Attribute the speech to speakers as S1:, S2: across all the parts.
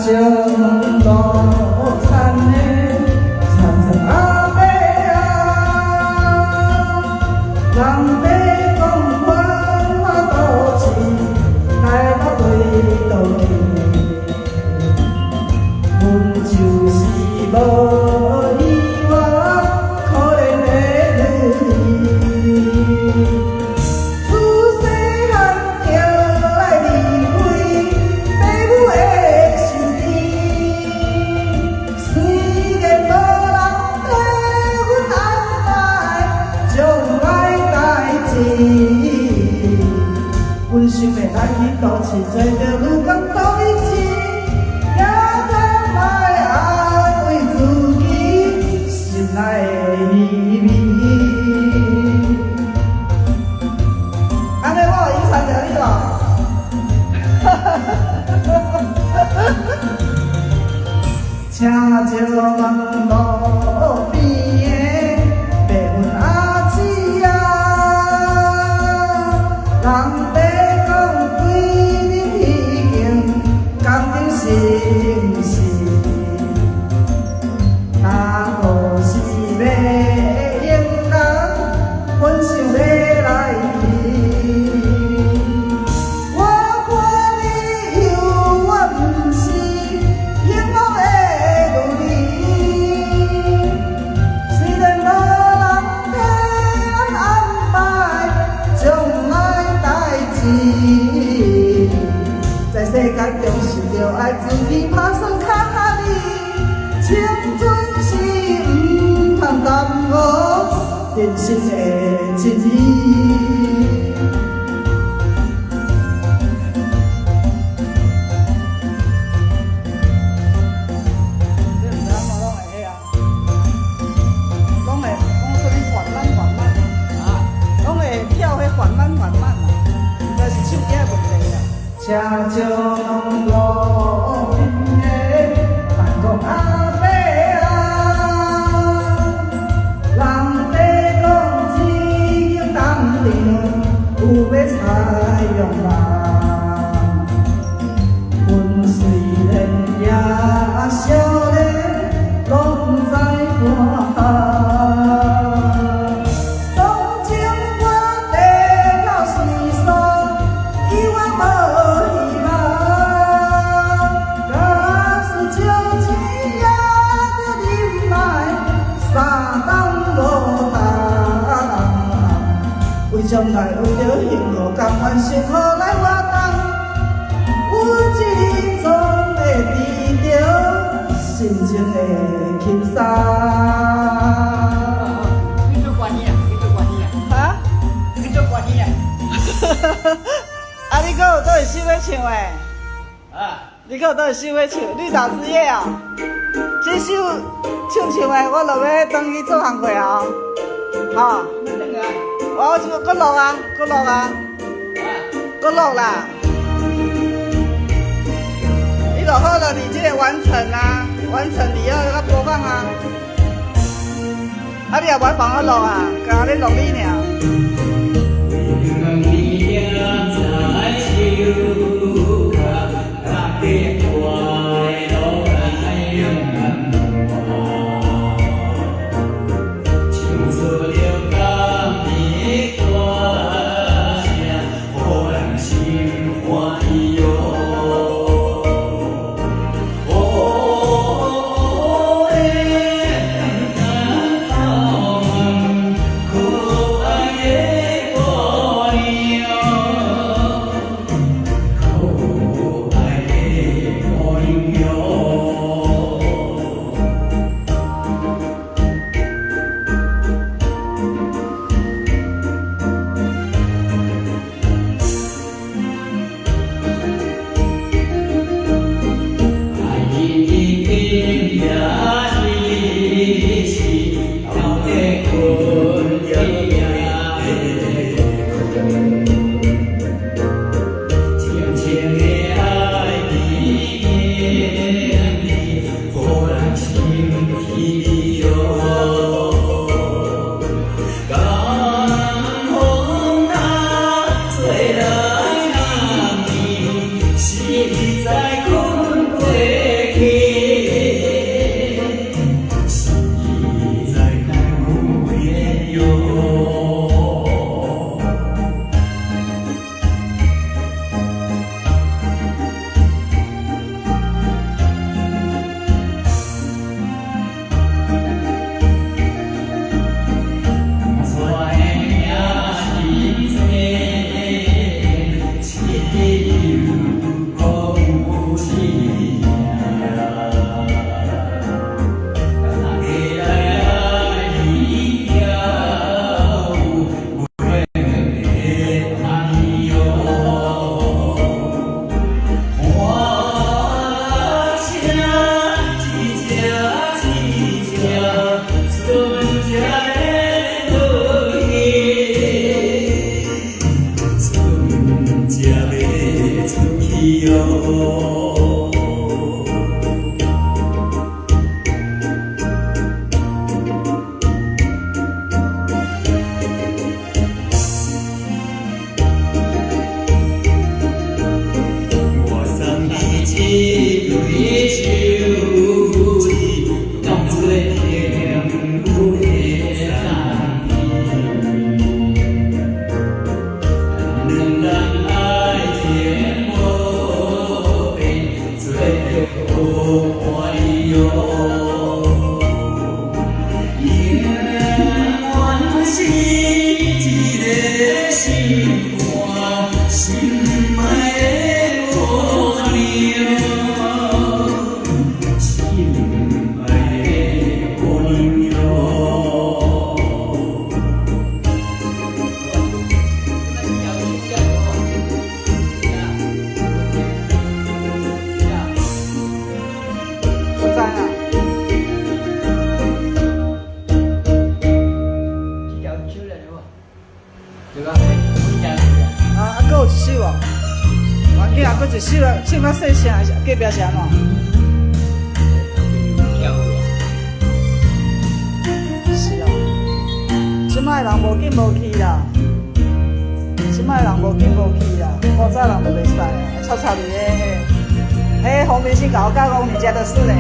S1: 正路残的残阿伯啊，人要讲我倒市，来我对倒去，阮就是无依我可怜的女。 阮想要来去都市，做着女工斗日子，也通来安慰自己心内的秘密。安尼我有遗传着你无？请借问路边的白云阿姊啊，人。 是毋是？若无是要应人，阮想要来去。我看你有我毋是幸福的女儿，虽然无人替咱安排将来代志，在世间中。 着爱自己拍算较合理，青春是毋通耽误人生的真义。你毋知影我拢会啊？拢会讲啥物缓慢缓慢啊？拢会跳迄缓慢缓慢啊，毋知是手机的问题啊。车少拢路边的办公阿伯啊，人在讲只有当场有要采用人。阮虽然也少年，拢知半项。 将来为着幸福，甘愿生活来活动，有一种会知着心情的轻松。你做关系啊？你做关系啊？哈？你做关系啊？啊！你搁有倒位首要唱的？啊？你搁有倒位首要唱？绿岛之夜啊？这首唱的，我落要转去做工课啊！吼。 我搁录啊，搁录啊，搁录啦！你录好了，你这个完成啊，完成你要搁播放啊。啊，你也无帮我录啊，刚咧录你唱到细声，隔壁是安怎？是啊，即摆人无紧无去啦，即摆人无紧无去啦，古早人就袂使啊，插插伫迄黄明星甲我讲你家的事呢。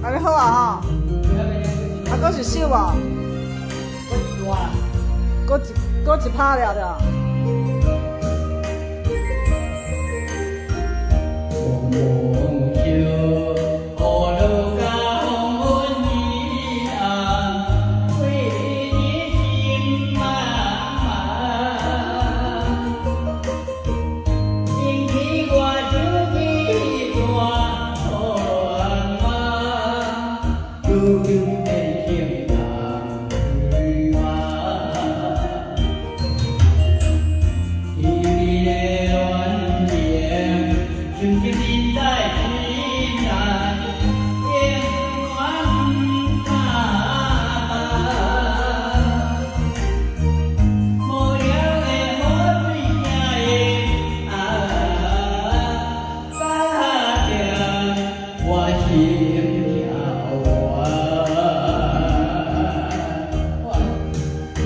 S1: 安尼好啊吼，啊，佫是少啊，佫一拍了着。